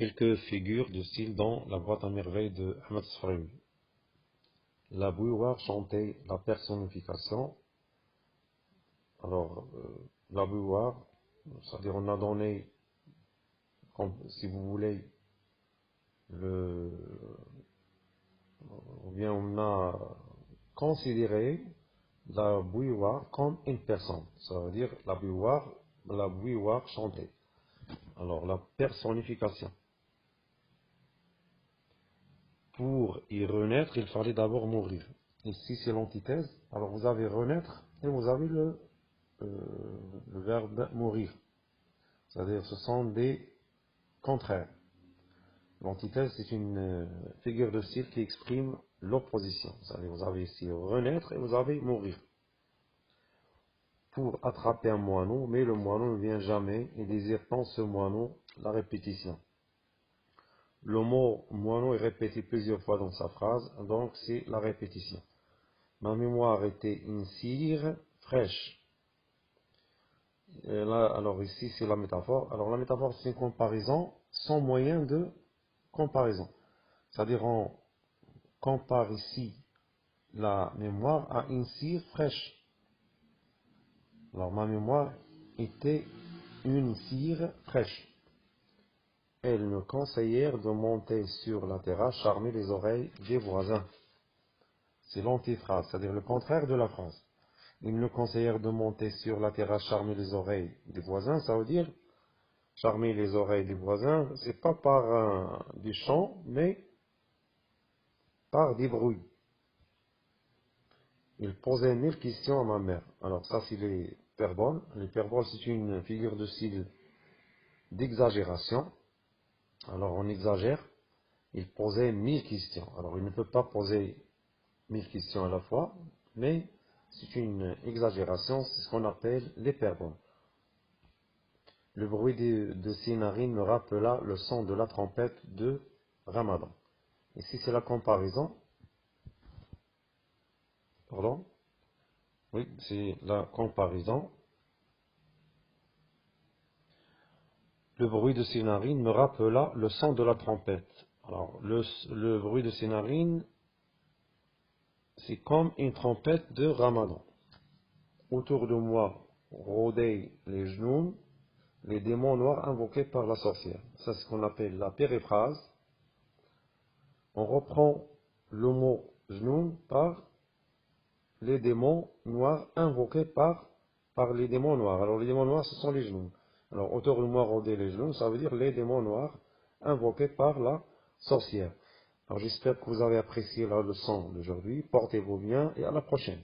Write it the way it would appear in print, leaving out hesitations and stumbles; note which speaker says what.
Speaker 1: quelques figures de style dans la boîte à merveilles de Ahmed Sfarim. La bouilloire chantait la personnification. Alors, la bouilloire, c'est-à-dire on a donné, si vous voulez, ou bien on a considéré la bouilloire comme une personne. Ça veut dire la bouilloire chantait. Alors, la personnification. Pour y renaître, il fallait d'abord mourir. Ici, c'est l'antithèse. Alors, vous avez renaître et vous avez le verbe mourir. C'est-à-dire, ce sont des contraires. L'antithèse, c'est une figure de style qui exprime l'opposition. C'est-à-dire, vous avez ici renaître et vous avez mourir. Pour attraper un moineau, mais le moineau ne vient jamais et désire tant ce moineau la répétition. Le mot moineau est répété plusieurs fois dans sa phrase, donc c'est la répétition. Ma mémoire était une cire fraîche. Et là, alors ici, c'est la métaphore. Alors la métaphore, c'est une comparaison sans moyen de comparaison. C'est-à-dire, on compare ici la mémoire à une cire fraîche. Alors ma mémoire était une cire fraîche. Elles me conseillèrent de monter sur la terrasse, charmer les oreilles des voisins. C'est l'antiphrase, c'est-à-dire le contraire de la phrase. Ils me conseillèrent de monter sur la terrasse, charmer les oreilles des voisins. Ça veut dire, charmer les oreilles des voisins, c'est pas par du chant, mais par des bruits. Il posait 1000 questions à ma mère. Alors ça, c'est les l'hyperbole. L'hyperbole, c'est une figure de style d'exagération. Alors on exagère. Il posait 1000 questions. Alors il ne peut pas poser 1000 questions à la fois, mais c'est une exagération, c'est ce qu'on appelle l'hyperbole. Le bruit de ses narines me rappela le son de la trompette de Ramadan. Ici c'est la comparaison. Pardon? Oui, c'est la comparaison. Le bruit de ses narines me rappela le son de la trompette. Alors, le bruit de ses narines, c'est comme une trompette de Ramadan. Autour de moi rôdaient les genoux, les démons noirs invoqués par la sorcière. Ça, c'est ce qu'on appelle la périphrase. On reprend le mot genoux par les démons noirs invoqués par les démons noirs. Alors, les démons noirs, ce sont les genoux. Alors, autour de moi rôdaient les genoux, ça veut dire les démons noirs invoqués par la sorcière. Alors, j'espère que vous avez apprécié la leçon d'aujourd'hui. Portez-vous bien et à la prochaine.